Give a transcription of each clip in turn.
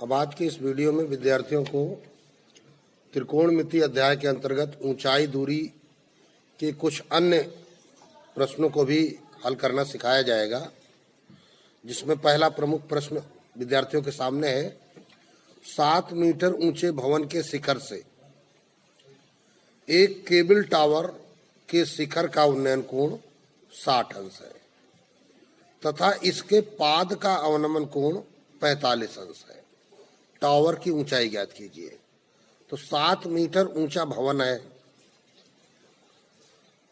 अब आज के इस वीडियो में विद्यार्थियों को त्रिकोणमिति अध्याय के अंतर्गत ऊंचाई दूरी के कुछ अन्य प्रश्नों को भी हल करना सिखाया जाएगा, जिसमें पहला प्रमुख प्रश्न विद्यार्थियों के सामने है। 7 मीटर ऊंचे भवन के शिखर से एक केबल टावर के शिखर का उन्नयन कोण 60 अंश है तथा इसके पाद का अवनमन कोण 45 अंश है। टावर की ऊंचाई ज्ञात कीजिए। तो 7 मीटर ऊंचा भवन है,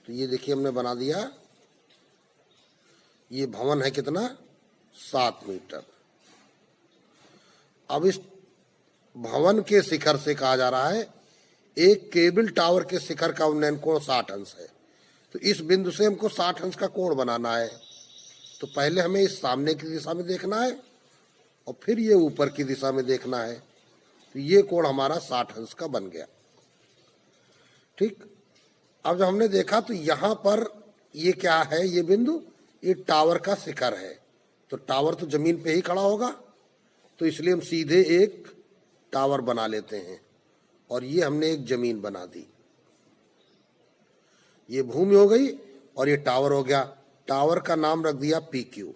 तो ये देखिए हमने बना दिया। ये भवन है कितना? 7 मीटर। अब इस भवन के शिखर से कहा जा रहा है एक केबल टावर के शिखर का उन्नयन कोण 60 अंश है। तो इस बिंदु से हमको 60 अंश का कोण बनाना है। तो पहले हमें इस सामने की दिशा में देखना है और फिर ये ऊपर की दिशा में देखना है। तो ये कोण हमारा 60 अंश का बन गया। ठीक। अब जब हमने देखा तो यहां पर ये क्या है, ये बिंदु, ये टावर का शिखर है। तो टावर तो जमीन पे ही खड़ा होगा, तो इसलिए हम सीधे एक टावर बना लेते हैं और ये हमने एक जमीन बना दी। ये भूमि हो गई और ये टावर हो गया। टावर का नाम रख दिया PQ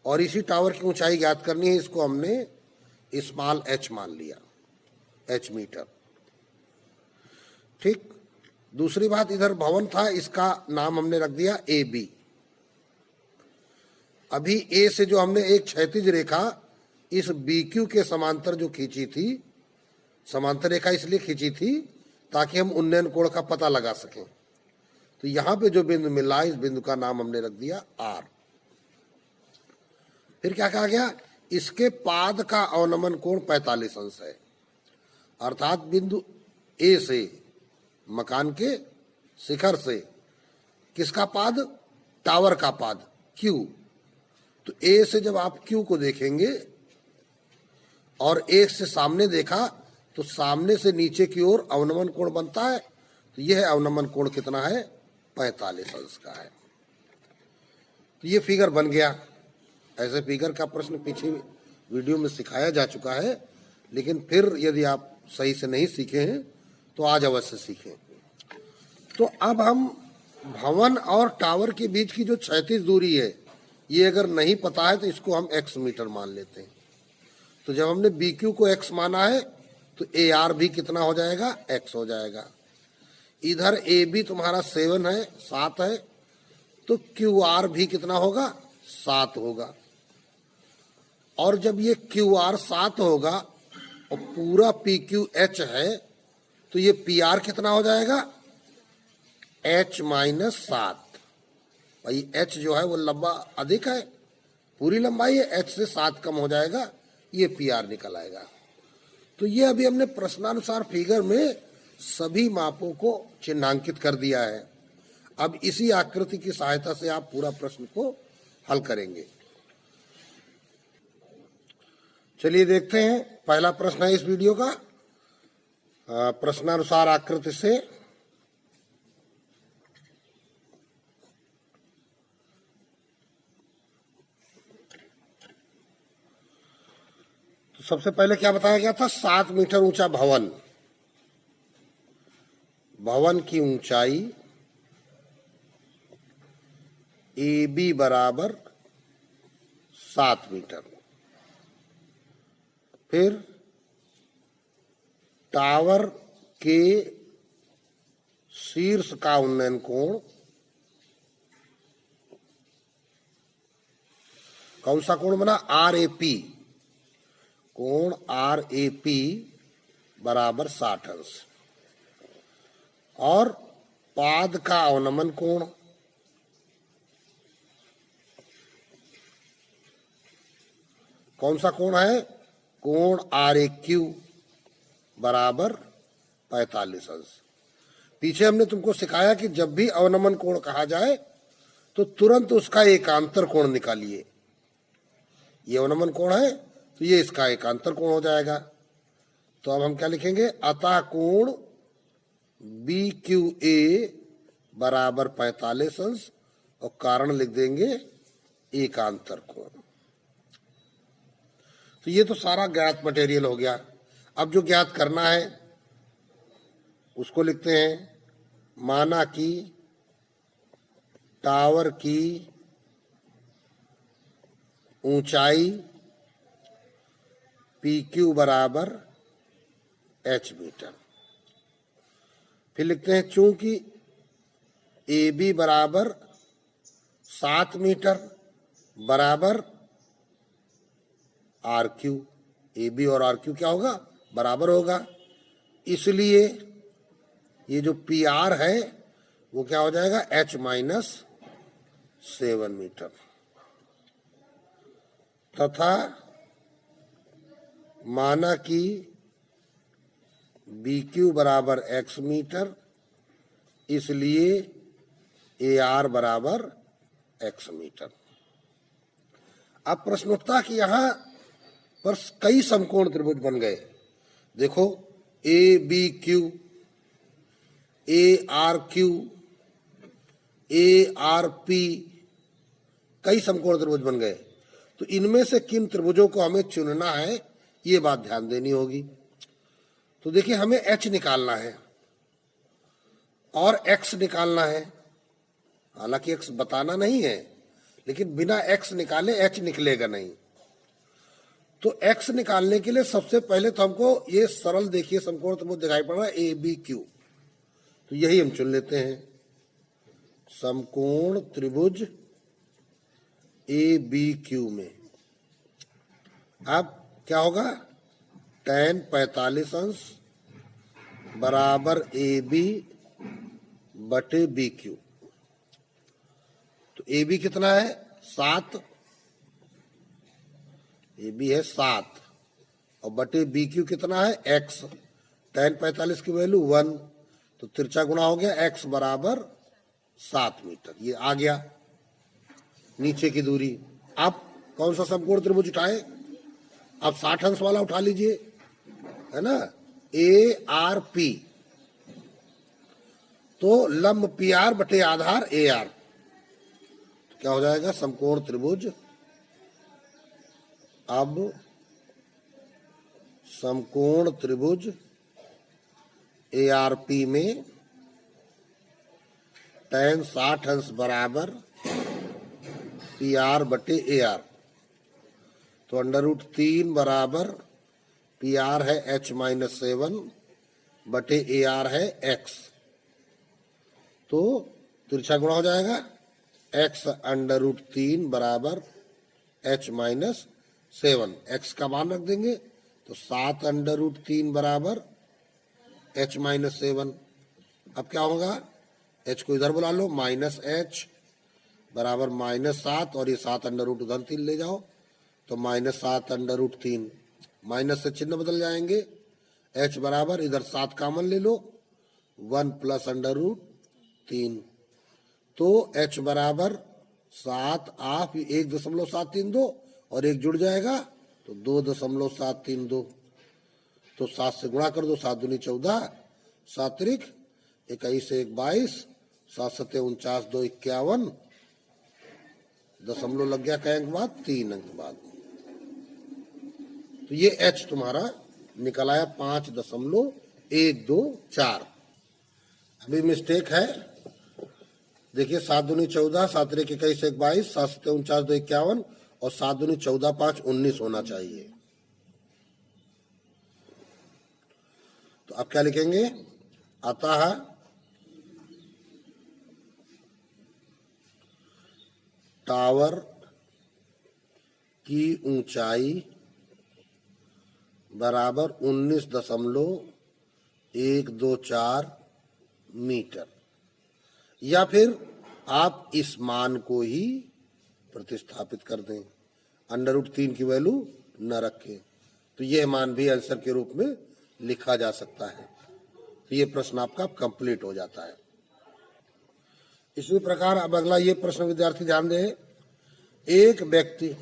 और इसी टावर की ऊंचाई ज्ञात करनी है। इसको हमने स्मॉल h मान लिया, h मीटर। ठीक। दूसरी बात, इधर भवन था, इसका नाम हमने रख दिया AB। अभी A से जो हमने एक क्षैतिज रेखा इस BQ के समांतर जो खींची थी, समांतर रेखा इसलिए खींची थी ताकि हम उन्नयन कोण का पता लगा सकें। तो यहां पे जो बिंदु मिला, इस बिंदु का नाम हमने रख दिया R। फिर क्या कहा गया? इसके पाद का अवनमन कोण 45 अंश है। अर्थात बिंदु A से, मकान के शिखर से, किसका पाद? टावर का पाद Q। तो A से जब आप Q को देखेंगे और A से सामने देखा तो सामने से नीचे की ओर अवनमन कोण बनता है। तो यह अवनमन कोण कितना है? 45 अंश का है। तो ये फिगर बन गया। ऐसे फिगर का प्रश्न पीछे वीडियो में सिखाया जा चुका है, लेकिन फिर यदि आप सही से नहीं सीखे हैं तो आज अवश्य सीखें। तो अब हम भवन और टावर के बीच की जो क्षैतिज दूरी है, ये अगर नहीं पता है तो इसको हम x मीटर मान लेते हैं। तो जब हमने BQ को x माना है तो AR भी कितना हो जाएगा? x हो जाएगा। इधर AB तुम्हारा 7 है, तो QR भी कितना होगा? 7 होगा। और जब ये QR 7 होगा और पूरा PQ H है, तो ये PR कितना हो जाएगा? H - 7। भाई H जो है वो लंबा अधिक है, पूरी लंबाई है, H से 7 कम हो जाएगा, ये PR निकल आएगा। तो ये अभी हमने प्रश्नानुसार फिगर में सभी मापों को चिन्हांकित कर दिया है। अब इसी आकृति की सहायता से आप पूरा प्रश्न को हल करेंगे। चलिए देखते हैं। पहला प्रश्न है इस वीडियो का, प्रश्नानुसार आकृति से तो सबसे पहले क्या बताया गया था? 7 मीटर ऊंचा भवन, भवन की ऊंचाई AB बराबर 7 मीटर। फिर टावर के शीर्ष का उन्नयन कोण, कौन सा कोण बना? RAP। कोण RAP बराबर 60 अंश। और पाद का अवनमन कोण, कौन सा कोण है? कोण RAQ बराबर 45 अंश। पीछे हमने तुमको सिखाया कि जब भी अवनमन कोण कहा जाए तो तुरंत उसका एकांतर कोण निकालिए। ये अवनमन कोण है तो ये इसका एकांतर कोण हो जाएगा। तो अब हम क्या लिखेंगे? अतः कोण BQA बराबर 45 अंश और कारण लिख देंगे एकांतर कोण। तो ये तो सारा ज्ञात मटेरियल हो गया। अब जो ज्ञात करना है उसको लिखते हैं, माना कि टावर की ऊंचाई PQ बराबर h मीटर। फिर लिखते हैं चूंकि AB बराबर 7 मीटर बराबर RQ, AB और RQ क्या होगा, बराबर होगा, इसलिए ये जो PR है वो क्या हो जाएगा, H-7 मीटर। तथा माना कि BQ बराबर x मीटर, इसलिए AR बराबर x मीटर। अब प्रश्न उठता कि यहां पर कई समकोण त्रिभुज बन गए। देखो ABQ, ARQ, ARP, कई समकोण त्रिभुज बन गए। तो इनमें से किन त्रिभुजों को हमें चुनना है, ये बात ध्यान देनी होगी। तो देखिए हमें H निकालना है और X निकालना है। हालांकि X बताना नहीं है, लेकिन बिना X निकाले H निकलेगा नहीं। तो X निकालने के लिए सबसे पहले तो हमको ये सरल देखिए समकोण त्रिभुज दिखाई पड़ रहा है ABQ, तो यही हम चुन लेते हैं, समकोण त्रिभुज ABQ में। अब क्या होगा, tan 45 अंश बराबर AB बटे BQ। तो AB कितना है, 7, AB है 7 और बटे BQ कितना है, X। tan 45 की वैल्यू 1, तो तिरछा गुणा हो गया, X बराबर 7 मीटर। ये आ गया नीचे की दूरी। अब कौन सा समकोण त्रिभुज उठाए, अब 60 अंश वाला उठा लीजिए, है ना, ARP। तो लंब PR बटे आधार AR, तो क्या हो जाएगा, समकोण त्रिभुज, अब समकोण त्रिभुज ARP में tan 60 अंश बराबर PR बटे AR। तो √3 बराबर PR है H-7 बटे AR है X। तो तिरछा गुणा हो जाएगा, X √3 बराबर H-7, X का मान रख देंगे तो 7 √3 बराबर H-7। अब क्या होगा, H को इधर बुला लो, -H बराबर -7 और ये 7 √3 ले जाओ तो -7 √3, माइनस से चिन्ह बदल जाएंगे, H बराबर इधर 7 कॉमन ले लो, 1 + √3, तो H बराबर 7, आप 1.732 और एक जुड़ जाएगा तो 2.732। तो 7 से गुणा कर दो, 7 दूनी 14, 7 त्रिक 21 1 22, 7 7 49, 2 51, दशमलव लग गया, कई अंक बाद, 3 अंक बाद। तो ये H तुम्हारा निकल आया 5.124। अभी मिस्टेक है, देखिए 7 दूनी 14, 7 त्रिक 21 1 22, 7 7 49, 2 51 और 7 दूनी 14 5 19 होना चाहिए। तो अब क्या लिखेंगे, अतः टावर की ऊंचाई बराबर 19.124 मीटर, या फिर आप इस मान को ही प्रतिस्थापित कर दें, √3 की वैल्यू न रखें, तो यह मान भी आंसर के रूप में लिखा जा सकता है। तो ये प्रश्न आपका कंप्लीट हो जाता है। इसी प्रकार अब अगला ये प्रश्न विद्यार्थी ध्यान दें, एक व्यक्ति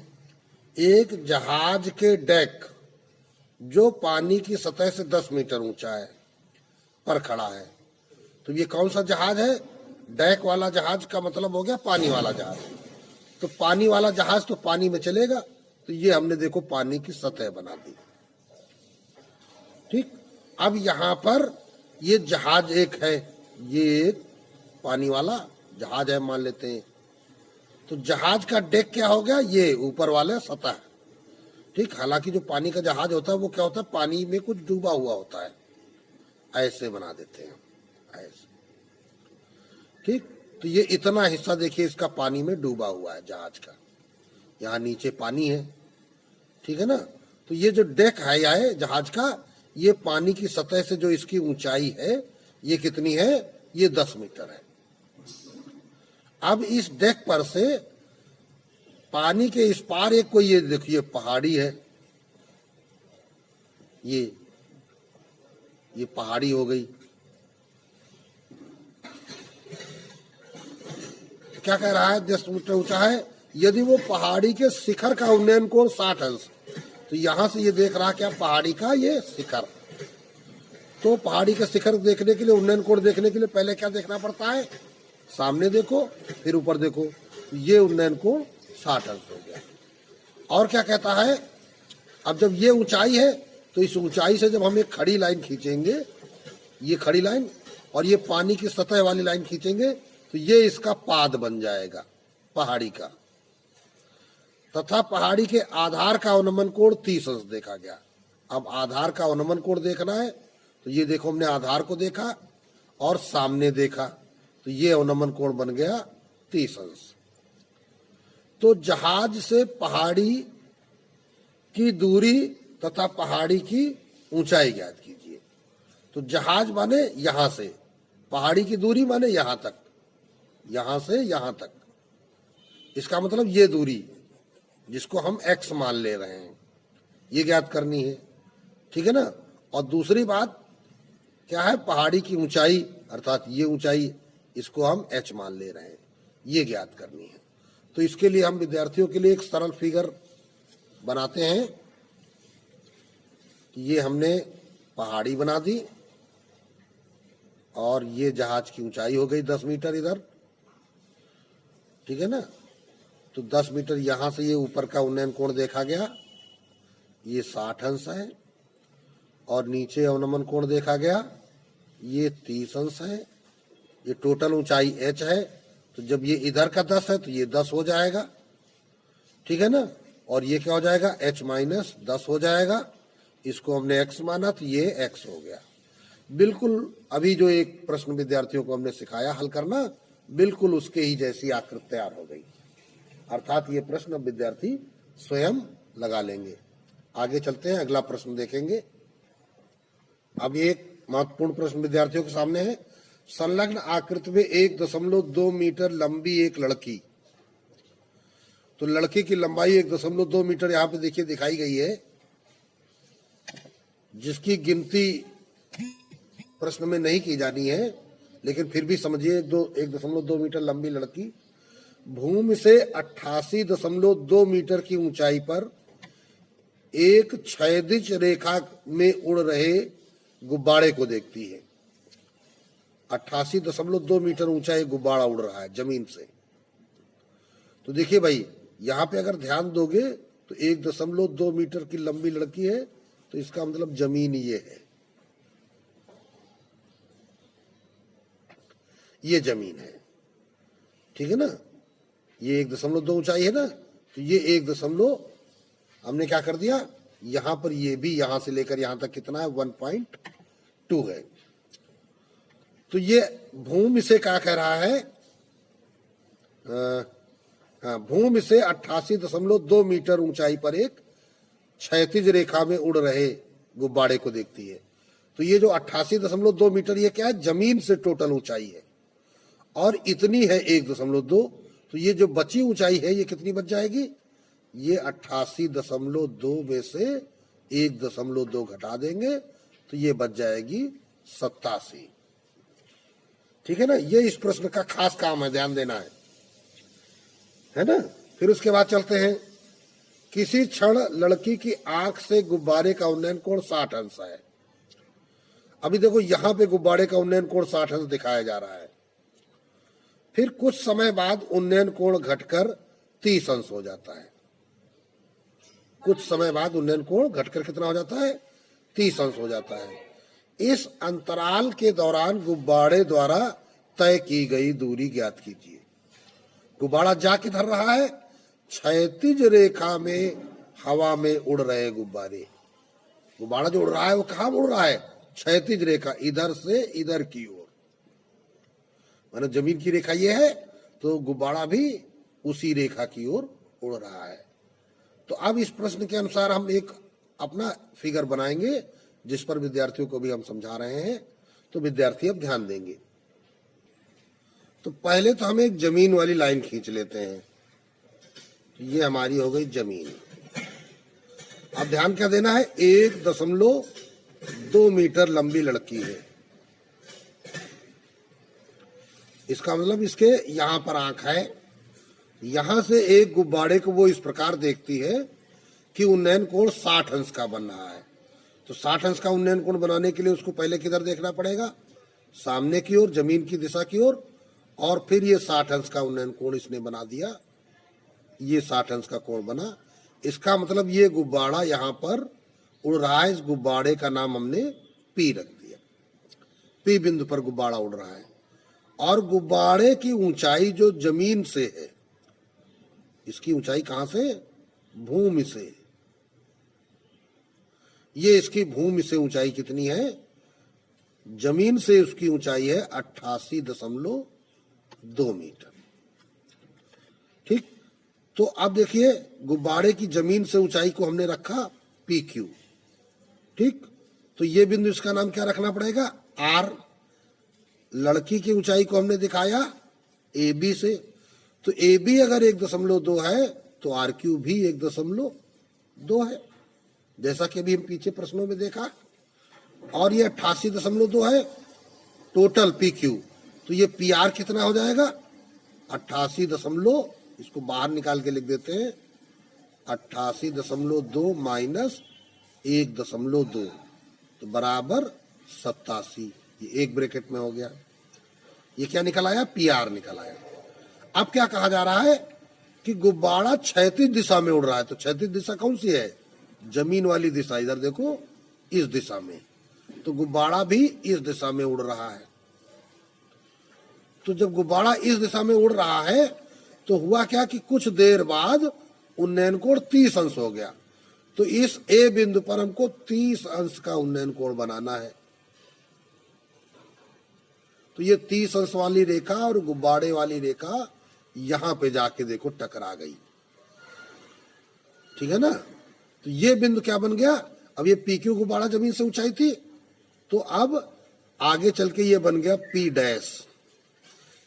एक जहाज के डेक जो पानी की सतह से 10 मीटर ऊंचा है पर खड़ा है। तो ये कौन सा जहाज है, डेक वाला जहाज का मतलब हो गया पानी वाला जहाज। तो पानी वाला जहाज तो पानी में चलेगा, तो ये हमने देखो पानी की सतह बना दी। ठीक, अब यहां पर ये जहाज एक है, ये एक पानी वाला जहाज है मान लेते हैं, तो जहाज का डेक क्या हो गया, ये ऊपर वाला सतह। ठीक, हालांकि जो पानी का जहाज होता है वो क्या होता है, पानी में कुछ डूबा हुआ होता है, ऐसे बना देते हैं, ऐसे। ठीक, तो ये इतना हिस्सा देखिए इसका पानी में डूबा हुआ है जहाज का, यहाँ नीचे पानी है। ठीक है ना, तो ये जो डेक है जहाज का, ये पानी की सतह से जो इसकी ऊंचाई है ये कितनी है, ये 10 मीटर है। अब इस डेक पर से पानी के इस पार एक कोई ये देखिए पहाड़ी है, ये पहाड़ी हो गई। क्या कह रहा है, 10 मीटर ऊंचा है। यदि वो पहाड़ी के शिखर का उन्नयन कोण 60 अंश, तो यहां से ये देख रहा क्या, पहाड़ी का ये शिखर। तो पहाड़ी के शिखर देखने के लिए, उन्नयन कोण देखने के लिए पहले क्या देखना पड़ता है, सामने देखो फिर ऊपर देखो, ये उन्नयन कोण 60 अंश हो गया। और क्या कहता है, अब जब ये ऊंचाई है तो इस ऊंचाई से जब हम एक खड़ी लाइन खींचेंगे, ये खड़ी लाइन, और ये पानी की सतह वाली लाइन खींचेंगे, तो ये इसका पाद बन जाएगा पहाड़ी का। तथा पहाड़ी के आधार का अवनमन कोण 30 अंश देखा गया। अब आधार का अवनमन कोण देखना है, तो ये देखो हमने आधार को देखा और सामने देखा, तो ये अवनमन कोण बन गया 30 अंश। तो जहाज से पहाड़ी की दूरी तथा पहाड़ी की ऊंचाई ज्ञात कीजिए। तो जहाज माने यहां से, पहाड़ी की दूरी माने यहां तक, यहां से यहां तक, इसका मतलब ये दूरी जिसको हम x मान ले रहे हैं, ये ज्ञात करनी है। ठीक है ना, और दूसरी बात क्या है, पहाड़ी की ऊंचाई अर्थात ये ऊंचाई, इसको हम h मान ले रहे हैं, ये ज्ञात करनी है। तो इसके लिए हम विद्यार्थियों के लिए एक सरल फिगर बनाते हैं कि ये हमने पहाड़ी बना दी और ये जहाज की ऊंचाई हो गई 10 मीटर इधर। ठीक है ना, तो 10 मीटर यहां से ये ऊपर का उन्नयन कोण देखा गया, ये 60 अंश है, और नीचे अवनमन कोण देखा गया, ये 30 अंश है। ये टोटल ऊंचाई h है, तो जब ये इधर का 10 है तो ये 10 हो जाएगा। ठीक है ना, और ये क्या हो जाएगा, h माइनस 10 हो जाएगा। इसको हमने x माना तो ये x हो गया। बिल्कुल अभी जो एक प्रश्न विद्यार्थियों को हमने सिखाया हल करना, बिल्कुल उसके ही जैसी आकृति तैयार हो गई। अर्थात ये प्रश्न विद्यार्थी स्वयं लगा लेंगे। आगे चलते हैं, अगला प्रश्न देखेंगे। अब एक महत्वपूर्ण प्रश्न विद्यार्थियों के सामने है। संलग्न आकृति में 1.2 मीटर लंबी एक लड़की, तो लड़के की लंबाई 1.2 मीटर यहाँ पे देखिए दिखाई गई है, जिसकी गिनती प्रश्न में नहीं की जानी है, लेकिन फिर भी समझिए 1.2 मीटर लंबी लड़की भूमि से 88.2 मीटर की ऊंचाई पर एक क्षैतिज रेखा में उड़ रहे गुब्बारे को देखती है। 88.2 मीटर ऊंचा एक गुब्बारा उड़ रहा है जमीन से। तो देखिए भाई, यहां पे अगर ध्यान दोगे तो 1.2 मीटर की लंबी लड़की है, तो इसका मतलब जमीन ये है, ये जमीन है। ठीक है ना, ये 1.2 ऊंचाई है ना, तो ये 1 हमने क्या कर दिया, यहां पर ये भी यहां से लेकर यहां तक कितना है, 1.2 है। तो ये भूमि से क्या कह रहा है, भूमि से 88.2 मीटर ऊंचाई पर एक क्षैतिज रेखा में उड़ रहे गुब्बारे को देखती है। तो ये जो 88.2 मीटर ये क्या है, जमीन से टोटल ऊंचाई है, और इतनी है 1.2। तो ये जो बची ऊंचाई है ये कितनी बच जाएगी, ये 88.2 में से 1.2 घटा देंगे तो ये बच जाएगी 87। ठीक है ना, ये इस प्रश्न का खास काम है, ध्यान देना है ना। फिर उसके बाद चलते हैं, किसी क्षण लड़की की आंख से गुब्बारे का उन्नयन कोण 60 अंश है। अभी देखो यहां पे गुब्बारे का उन्नयन कोण 60 अंश दिखाया जा रहा है, फिर कुछ समय बाद उन्नयन कोण घटकर 30 अंश हो जाता है। कुछ समय बाद उन्नयन कोण घटकर कितना हो जाता है, 30 अंश हो जाता है। इस अंतराल के दौरान गुब्बारे द्वारा तय की गई दूरी ज्ञात कीजिए। गुब्बारा जा किधर रहा है, क्षैतिज रेखा में हवा में उड़ रहे गुब्बारे। गुब्बारा जो उड़ रहा है वो कहाँ उड़ रहा है, क्षैतिज रेखा, इधर से इधर की ओर। माने जमीन की रेखा ये है तो गुब्बारा भी उसी रेखा की ओर उड़ रहा है। तो अब इस प्रश्न के अनुसार हम एक अपना फिगर बनाएंगे जिस पर विद्यार्थियों को भी हम समझा रहे हैं, तो विद्यार्थी अब ध्यान देंगे। तो पहले तो हम एक जमीन वाली लाइन खींच लेते हैं। तो ये हमारी हो गई जमीन। अब ध्यान क्या देना है, 1.2 मीटर लंबी लड़की है। इसका मतलब इसके यहां पर आंख है। यहां से एक गुब्बारे को वो इस प्रकार देखती है कि उन्नयन कोण 60 अंश का बन रहा है। तो 60 अंश का उन्नयन कोण बनाने के लिए उसको पहले किधर देखना पड़ेगा, सामने की ओर, जमीन की दिशा की ओर, और फिर ये 60 अंश का उन्नयन कोण इसने बना दिया। ये 60 अंश का कोण बना। इसका मतलब ये गुब्बारा यहां पर उड़ रहा है। इस गुब्बारे का नाम हमने पी रख दिया। पी बिंदु पर गुब्बारा उड़ रहा है और गुब्बारे की ऊंचाई जो जमीन से है, इसकी ऊंचाई कहां से, भूमि से। ये इसकी भूमि से ऊंचाई कितनी है, जमीन से उसकी ऊंचाई है 88.2 मीटर। ठीक, तो अब देखिए गुब्बारे की जमीन से ऊंचाई को हमने रखा पी क्यू। ठीक, तो ये बिंदु इसका नाम क्या रखना पड़ेगा, आर। लड़की की ऊंचाई को हमने दिखाया ए बी से, तो ए बी अगर 1.2 है तो आर क्यू भी 1.2 है, जैसा कि अभी हम पीछे प्रश्नों में देखा। और ये 88.2 है टोटल पी क्यू, तो ये पी आर कितना हो जाएगा, 88. इसको बाहर निकाल के लिख देते हैं, 88.2 माइनस 1.2 तो बराबर 87। ये एक ब्रैकेट में हो गया। ये क्या निकल आया, पी आर निकल आया। अब क्या कहा जा रहा है कि गुब्बारा क्षैतिज दिशा में उड़ रहा है। तो क्षैतिज दिशा कौन सी है, जमीन वाली दिशा। इधर देखो, इस दिशा में। तो गुब्बारा भी इस दिशा में उड़ रहा है। तो जब गुब्बारा इस दिशा में उड़ रहा है तो हुआ क्या कि कुछ देर बाद उन्नयन कोण 30 अंश हो गया। तो इस ए बिंदु पर हमको 30 अंश का उन्नयन कोण बनाना है। तो ये 30 अंश वाली रेखा और गुब्बारे वाली रेखा यहां पे जाके देखो टकरा गई। ठीक है ना। तो ये बिंदु क्या बन गया, अब ये पी क्यू गुब्बारा जमीन से ऊंचाई थी, तो अब आगे चल के ये बन गया पी डैश,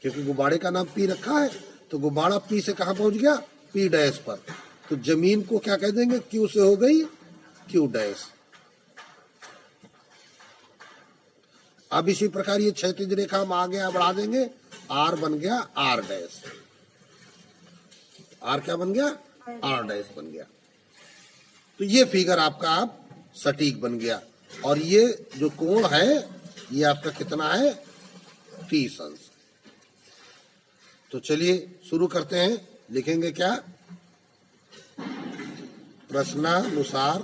क्योंकि गुब्बारे का नाम पी रखा है। तो गुब्बारा पी से कहां पहुंच गया, पी डैश पर। तो जमीन को क्या कह देंगे, क्यू से हो गई क्यू डैश। अब इसी प्रकार ये क्षैतिज रेखा हम आगे बढ़ा देंगे, आर बन गया आर डैश। आर क्या बन गया, आर डैश बन गया। तो ये फिगर आपका अब सटीक बन गया। और ये जो कोण है ये आपका कितना है, 30 अंश। तो चलिए शुरू करते हैं। लिखेंगे क्या, प्रश्नानुसार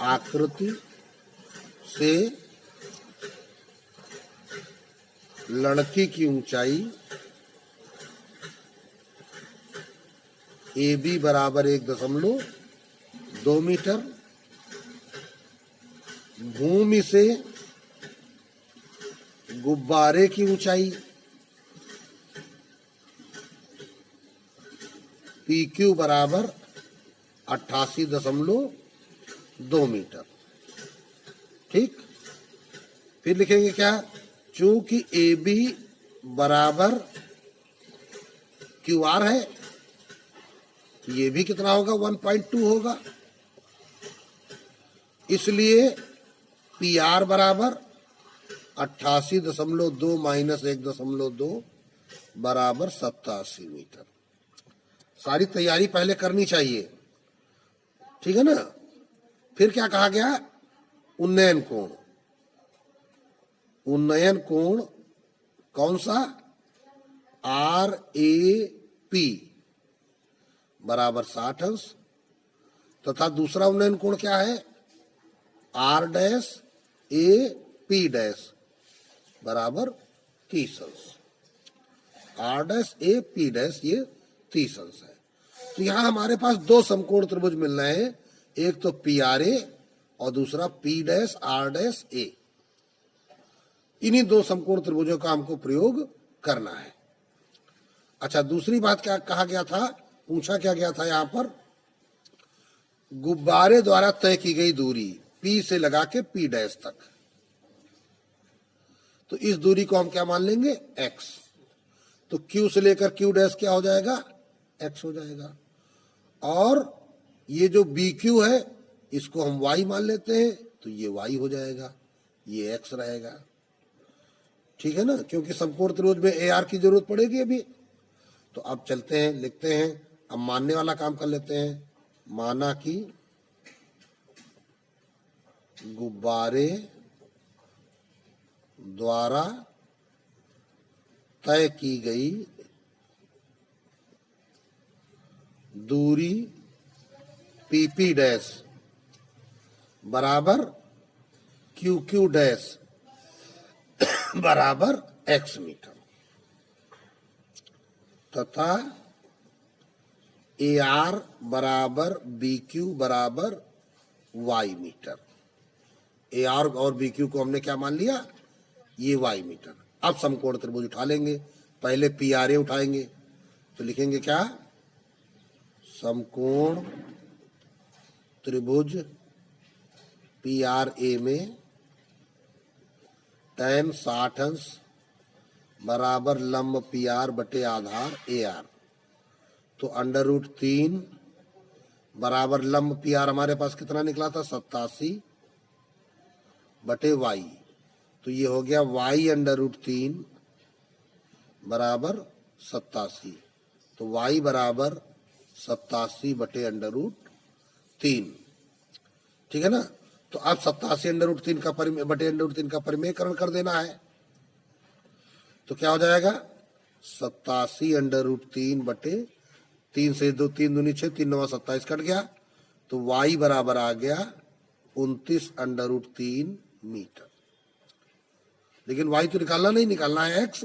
आकृति से लड़की की ऊंचाई ए बी बराबर 1.2 मीटर, भूमि से गुब्बारे की ऊंचाई पी क्यू बराबर 88.2 मीटर। ठीक, फिर लिखेंगे क्या, चूंकि ए बी बराबर क्यू आर है, ये भी कितना होगा, 1.2 होगा। इसलिए पी आर बराबर 88.2 माइनस 1.2 बराबर 87 मीटर। सारी तैयारी पहले करनी चाहिए, ठीक है ना। फिर क्या कहा गया, उन्नयन कोण। उन्नयन कोण कौन सा, आर ए पी। बराबर 60 अंश तथा दूसरा उन्नयन कोण क्या है, R dash A P dash बराबर 30 अंश। R dash A P dash ये 30 अंश है। तो यहां हमारे पास दो समकोण त्रिभुज मिल रहे हैं, एक तो पी आर ए और दूसरा पी डैश आर डैश ए। इन्हीं दो समकोण त्रिभुजों का हमको प्रयोग करना है। अच्छा, दूसरी बात क्या कहा गया था, पूछा क्या गया था यहां पर, गुब्बारे द्वारा तय की गई दूरी P से लगा के P डैश तक, तो इस दूरी को हम क्या मान लेंगे, x। तो Q से लेकर Q डैश क्या हो जाएगा, x हो जाएगा। और ये जो BQ है इसको हम y मान लेते हैं, तो ये y हो जाएगा, ये x रहेगा। ठीक है ना, क्योंकि समकोण त्रिभुज में AR की जरूरत पड़ेगी अभी। तो अब चलते हैं, लिखते हैं, अब मानने वाला काम कर लेते हैं। माना कि गुब्बारे द्वारा तय की गई दूरी PP डैश बराबर QQ डैश बराबर x मीटर तथा AR बराबर BQ बराबर y मीटर। AR और BQ को हमने क्या मान लिया, ये y मीटर। अब समकोण त्रिभुज उठा लेंगे, पहले PRA उठाएंगे, तो लिखेंगे क्या, समकोण त्रिभुज PRA में tan 60 अंश बराबर लंब PR बटे आधार AR, तो √3 बराबर लंब PR हमारे पास कितना निकला था, 87 बटे y, तो ये हो गया y √3 बराबर 87, तो y बराबर 87 बटे √3। ठीक है ना, तो अब 87 √3 का बटे √3 का परिमेयकरण कर देना है, तो क्या हो जाएगा, 87 √3 बटे 3 से 2 3 दूनी 6 3 9 27 कट गया, तो y बराबर आ गया 29 √3 मीटर। लेकिन y तो निकालना नहीं, निकालना है x।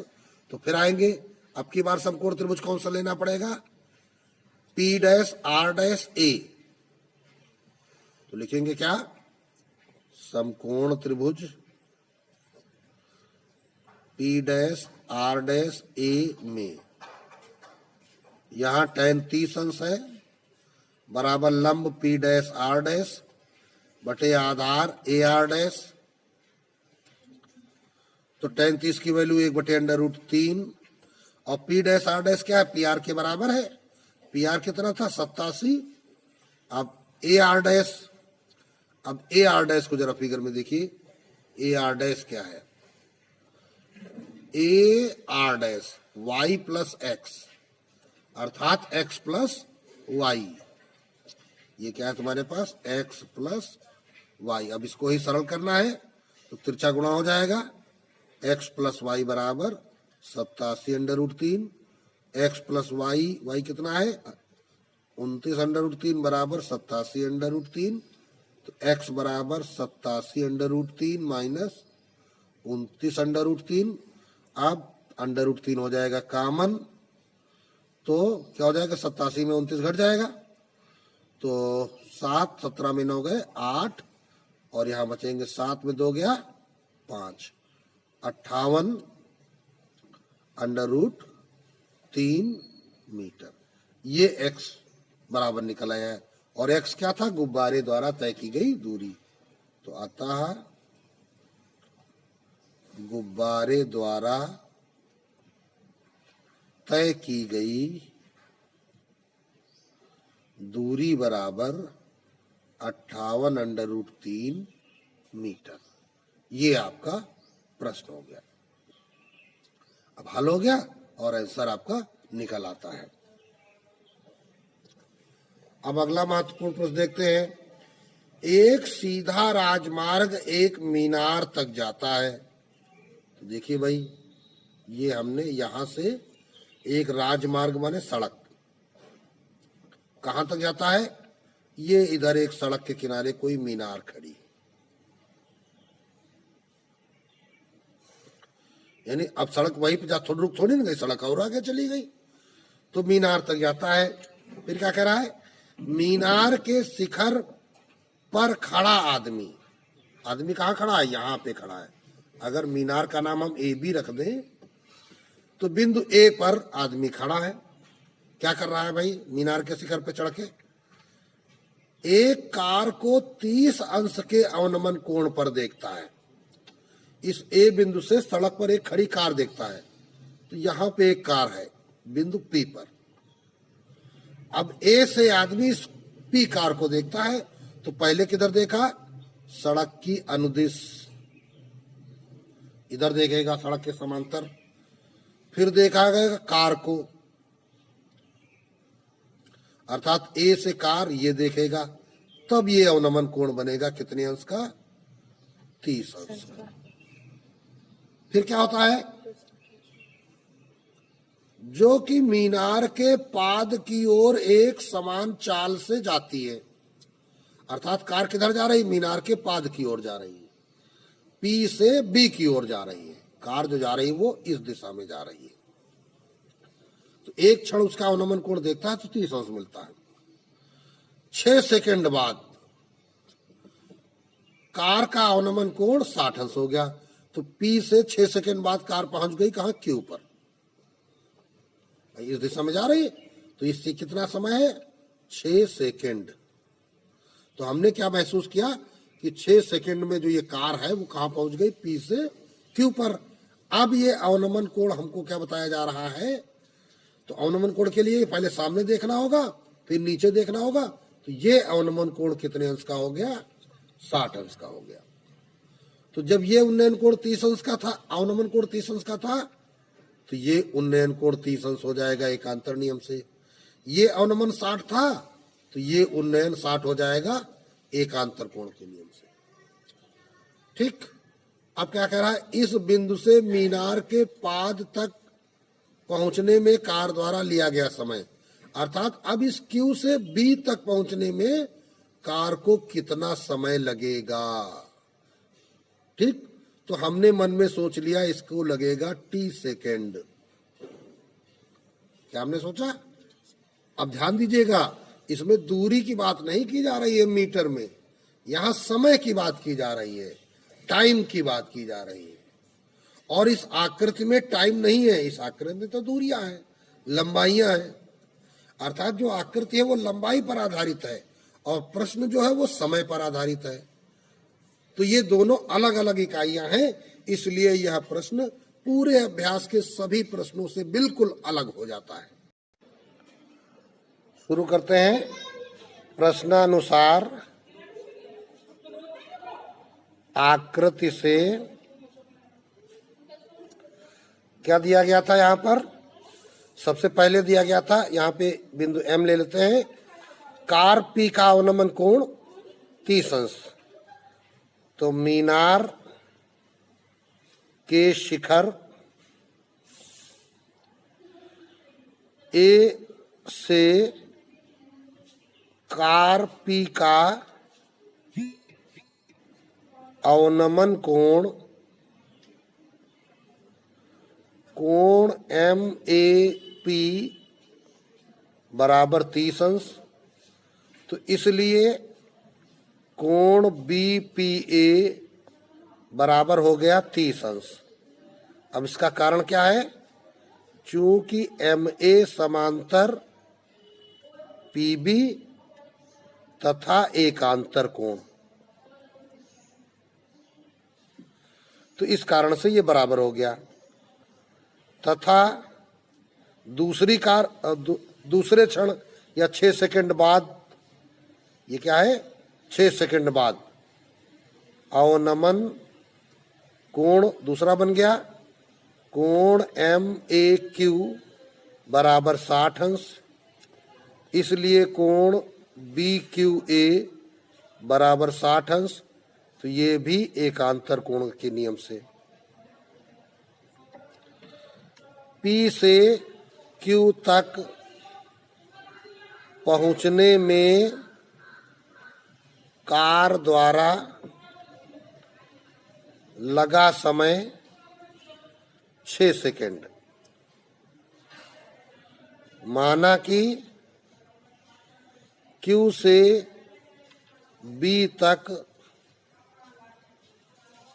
तो फिर आएंगे, अब की बार समकोण त्रिभुज कौन सा लेना पड़ेगा, P dash R dash A। तो लिखेंगे क्या, समकोण त्रिभुज P dash R dash A में यहां tan 30 अंश है बराबर लंब P डैश R डैश बटे आधार AR डैश, तो tan 30 की वैल्यू 1 बटे √3 और P डैश R डैश क्या है, PR के बराबर है। PR कितना था, 87। अब AR डैश, अब AR डैश को जरा फिगर में देखिए, AR डैश क्या है, AR dash y plus x अर्थात x प्लस वाई, ये क्या है तुम्हारे पास, x प्लस वाई। अब इसको ही सरल करना है, तो तिरछा गुणा हो जाएगा, x प्लस वाई बराबर 87 √3, x प्लस वाई, वाई कितना है 29 √3 बराबर 87 √3, तो x बराबर 87 √3 माइनस 29 √3। अब √3 हो जाएगा कामन, तो क्या हो जाएगा, 87 में 29 घट जाएगा, तो 7 17 में 9 गए 8 और यहां बचेंगे 7 में 2 गया 5, 58 √3 मीटर। ये x बराबर निकल आया है, और x क्या था, गुब्बारे द्वारा तय की गई दूरी। तो आता है गुब्बारे द्वारा तय की गई दूरी बराबर 58 √3 मीटर। ये आपका प्रश्न हो गया। अब हल हो गया और आंसर आपका निकल आता है। अब अगला महत्वपूर्ण प्रश्न देखते हैं। एक सीधा राजमार्ग एक मीनार तक जाता है। तो देखिए भाई, ये हमने यहां से एक राजमार्ग माने सड़क, कहां तक जाता है? ये इधर एक सड़क के किनारे कोई मीनार खड़ी है, यानी अब सड़क वहीं पे जा थोड़ी रुक थोड़ी ना गई, सड़क और आगे चली गई, तो मीनार तक जाता है। फिर क्या कह रहा है? मीनार के शिखर पर खड़ा आदमी, आदमी कहाँ खड़ा है? यहाँ पे खड़ा है। अगर मीनार का नाम हम ए बी रख दें तो बिंदु ए पर आदमी खड़ा है। क्या कर रहा है भाई? मीनार के शिखर पे चढ़ के एक कार को 30 अंश के अवनमन कोण पर देखता है। इस ए बिंदु से सड़क पर एक खड़ी कार देखता है, तो यहां पे एक कार है बिंदु पी पर। अब ए से आदमी इस पी कार को देखता है, तो पहले किधर देखा? सड़क की अनुदिश, इधर देखेगा सड़क के समांतर। फिर देखा गया कार को, अर्थात ए से कार ये देखेगा, तब ये अवनमन कोण बनेगा कितने अंश का? 30 अंश का। फिर क्या होता है? जो कि मीनार के पाद की ओर एक समान चाल से जाती है, अर्थात कार किधर जा रही? मीनार के पाद की ओर जा रही है, पी से बी की ओर जा रही है। कार जो जा रही है वो इस दिशा में जा रही है, तो एक क्षण उसका अवनमन कोण देखता है तो 30 अंश मिलता है। 6 सेकंड बाद कार का अवनमन कोण 60 अंश हो गया, तो पी से 6 सेकंड बाद कार पहुंच गई कहां? क्यू पर, इस दिशा में जा रही है, तो इससे कितना समय है? 6 सेकंड। तो हमने क्या महसूस किया कि 6 सेकंड में जो ये कार है वो कहां पहुंच गई? पी से क्यू पर। अब ये अवनमन कोण हमको क्या बताया जा रहा है? तो अवनमन कोण के लिए पहले सामने देखना होगा, फिर नीचे देखना होगा, तो ये अवनमन कोण कितने अंश का हो गया? 60 अंश का हो गया। तो जब ये उन्नयन कोण 30 अंश का था, अवनमन कोण 30 अंश का था, तो ये उन्नयन कोण 30 अंश हो जाएगा एकांतर नियम से। ये अवनमन 60 था, तो ये उन्नयन 60 हो जाएगा एकांतर कोण के नियम से। ठीक। अब क्या कह रहा है? इस बिंदु से मीनार के पाद तक पहुंचने में कार द्वारा लिया गया समय, अर्थात अब इस क्यू से बी तक पहुंचने में कार को कितना समय लगेगा। ठीक। तो हमने मन में सोच लिया इसको लगेगा टी सेकेंड। क्या हमने सोचा? अब ध्यान दीजिएगा, इसमें दूरी की बात नहीं की जा रही है मीटर में, यहां समय की बात की जा रही है, टाइम की बात की जा रही है। और इस आकृति में टाइम नहीं है, इस आकृति में तो दूरियां हैं, लंबाइयां हैं। अर्थात जो आकृति है वो लंबाई पर आधारित है और प्रश्न जो है वो समय पर आधारित है। तो ये दोनों अलग अलग इकाइयां हैं, इसलिए यह प्रश्न पूरे अभ्यास के सभी प्रश्नों से बिल्कुल अलग हो जाता है। शुरू करते हैं। प्रश्नानुसार आकृति से क्या दिया गया था? यहां पर सबसे पहले दिया गया था, यहां पे बिंदु एम ले लेते हैं, कार पी का अवनमन कोण 30 अंश। तो मीनार के शिखर ए से कार पी का अवनमन कोण एम ए पी बराबर 30 अंश। तो इसलिए कोण बी पी ए बराबर हो गया 30 अंश। अब इसका कारण क्या है? चूंकि एम ए समांतर पी बी तथा एकांतर कोण, तो इस कारण से ये बराबर हो गया। तथा दूसरे क्षण या 6 सेकंड बाद, ये क्या है? 6 सेकंड बाद अवनमन कोण दूसरा बन गया, कोण एम ए क्यू बराबर 60 अंश। इसलिए कोण बी क्यू ए बराबर 60 अंश। तो ये भी एकांतर कोण के नियम से। P से Q तक पहुंचने में कार द्वारा लगा समय 6 सेकंड। माना कि Q से B तक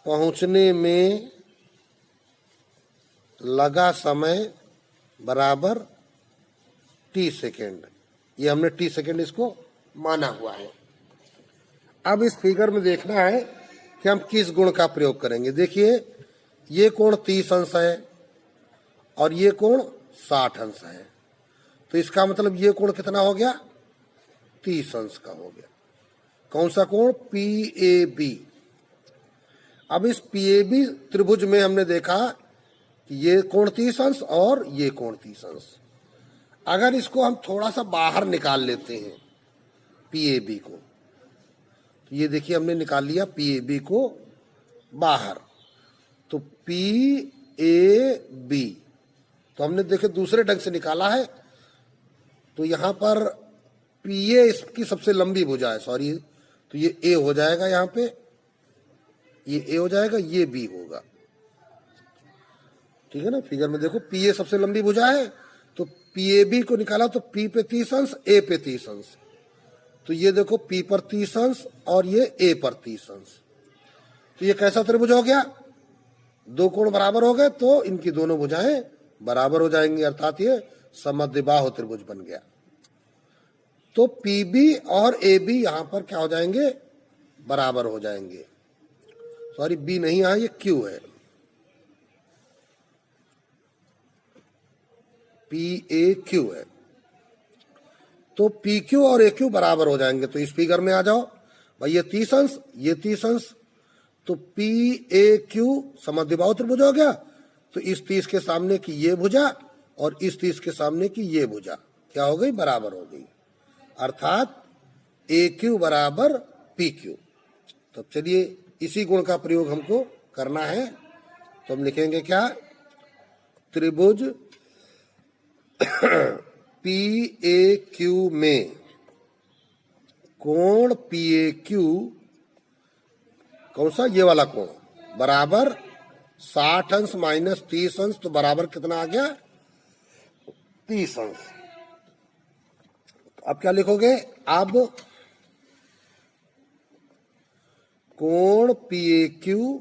पहुंचने में लगा समय बराबर T सेकंड। ये हमने T सेकंड इसको माना हुआ है। अब इस फिगर में देखना है कि हम किस गुण का प्रयोग करेंगे। देखिए, ये कोण 30 अंश है और ये कोण 60 अंश है, तो इसका मतलब ये कोण कितना हो गया? 30 अंश का हो गया। कौन सा कोण? PAB। अब इस PAB त्रिभुज में हमने देखा कि ये कोण 30 अंश और ये कोण 30 अंश। अगर इसको हम थोड़ा सा बाहर निकाल लेते हैं PAB को, तो ये देखिए हमने निकाल लिया PAB को बाहर, तो PAB तो हमने देखे दूसरे ढंग से निकाला है। तो यहां पर PA इसकी सबसे लंबी भुजा है, सॉरी, तो ये A हो जाएगा, यहां पे ये A हो जाएगा, ये B होगा। ठीक है ना, फिगर में देखो PA सबसे लंबी भुजा है, तो PAB को निकाला तो P पे 30 अंश, A पे 30 अंश, तो ये देखो P पर 30 अंश और ये A पर 30 अंश। तो ये कैसा त्रिभुज हो गया? दो कोण बराबर हो गए तो इनकी दोनों भुजाएं बराबर हो जाएंगी, अर्थात ये समद्विबाहु त्रिभुज बन गया। तो PB और AB यहां पर क्या हो जाएंगे? बराबर हो जाएंगे। सॉरी, B नहीं है, ये Q है, PAQ है। तो PQ और AQ बराबर हो जाएंगे। तो इस फिगर में आ जाओ भाई, ये 30 अंश, ये 30 अंश, तो PAQ समद्विबाहु त्रिभुज हो गया। तो इस 30 के सामने की ये भुजा और इस 30 के सामने की ये भुजा क्या हो गई? बराबर हो गई, अर्थात AQ बराबर PQ। तो चलिए इसी गुण का प्रयोग हमको करना है, तो हम लिखेंगे क्या? त्रिभुज PAQ में कोण PAQ, कौन सा? ये वाला कोण, बराबर 60 अंश माइनस 30 अंश, तो बराबर कितना आ गया? 30 अंश। अब क्या लिखोगे? अब कोण PAQ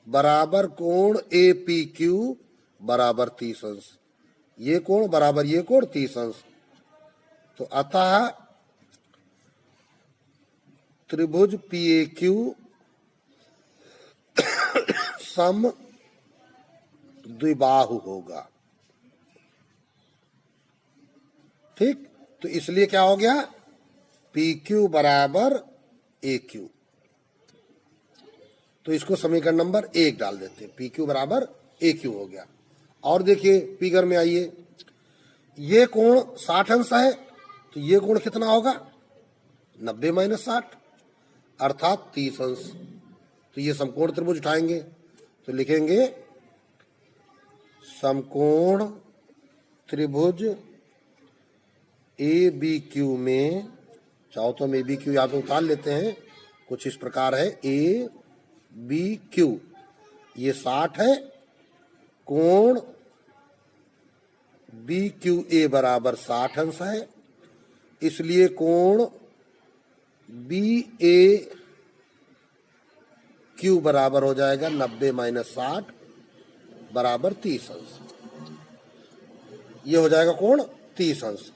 बराबर कोण APQ बराबर 30 अंश। ये कोण बराबर ये कोण 30 अंश। तो अतः त्रिभुज PAQ सम द्विबाहु होगा। ठीक, तो इसलिए क्या हो गया? PQ बराबर AQ। तो इसको समीकरण नंबर 1 डाल देते हैं, PQ बराबर AQ हो गया। और देखिए फिगर में आइए, ये कोण 60 अंश है, तो ये कोण कितना होगा? 90 माइनस 60, अर्थात 30 अंश। तो ये समकोण त्रिभुज उठाएंगे तो लिखेंगे समकोण त्रिभुज ABQ में, चाहो तो हम ABQ यहाँ पे उतार लेते हैं, कुछ इस प्रकार है ABQ। ये 60 है, कोण BQA बराबर 60 अंश है, इसलिए कोण BAQ बराबर हो जाएगा 90 माइनस 60 बराबर 30 अंश। ये हो जाएगा कोण 30 अंश।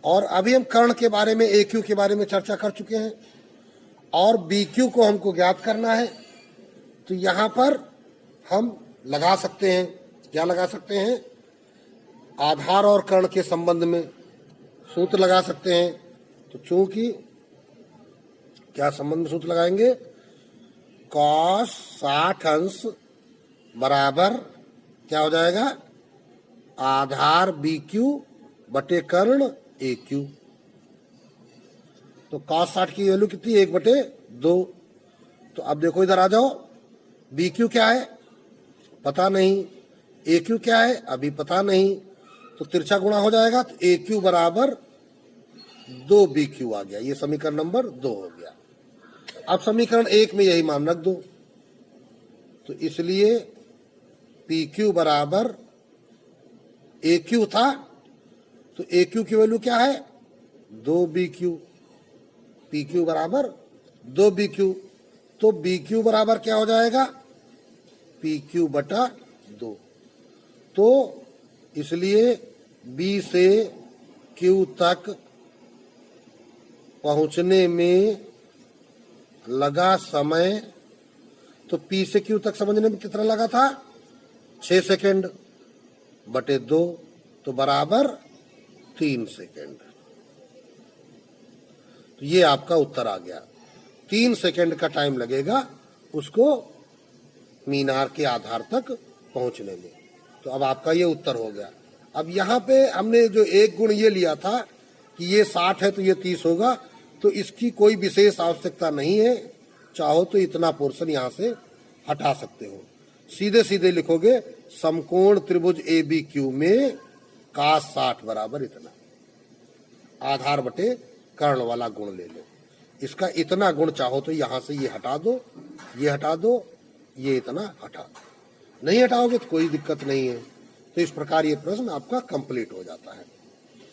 और अभी हम कर्ण के बारे में, AQ के बारे में चर्चा कर चुके हैं, और BQ को हमको ज्ञात करना है। तो यहां पर हम लगा सकते हैं, क्या लगा सकते हैं? आधार और कर्ण के संबंध में सूत्र लगा सकते हैं। तो चूंकि क्या संबंध में सूत्र लगाएंगे? cos 60 अंश बराबर क्या हो जाएगा? आधार BQ बटे कर्ण AQ। तो cos 60 की वैल्यू कितनी? 1/2। तो अब देखो इधर आ जाओ, BQ क्या है? पता नहीं। AQ क्या है? अभी पता नहीं। तो तिरछा गुणा हो जाएगा, तो AQ बराबर 2BQ आ गया। ये समीकरण नंबर 2 हो गया। अब समीकरण 1 में यही मान रख दो, तो इसलिए PQ बराबर AQ था, तो AQ की वैल्यू क्या है 2BQ, PQ बराबर 2BQ, तो BQ बराबर क्या हो जाएगा PQ बटा 2। तो इसलिए B से Q तक पहुंचने में लगा समय, तो P से Q तक समझने में कितना लगा था 6 सेकेंड बटे 2, तो बराबर 3 सेकेंड। तो ये आपका उत्तर आ गया। 3 सेकेंड का टाइम लगेगा उसको मीनार के आधार तक पहुंचने में। तो अब आपका ये उत्तर हो गया। अब यहाँ पे हमने जो एक गुण ये लिया था कि ये 60 है तो ये 30 होगा, तो इसकी कोई विशेष आवश्यकता नहीं है। चाहो तो इतना पोर्शन यहाँ से हटा सकते हो। सीधे सीधे लिखोगे समकोण त्रिभुज ABQ में cos 60 बराबर इतना, आधार बटे कर्ण वाला गुण ले लो। इसका इतना गुण चाहो तो यहां से ये हटा दो, ये हटा दो, ये इतना हटा दो। नहीं हटाओगे तो कोई दिक्कत नहीं है। तो इस प्रकार ये प्रश्न आपका कंप्लीट हो जाता है।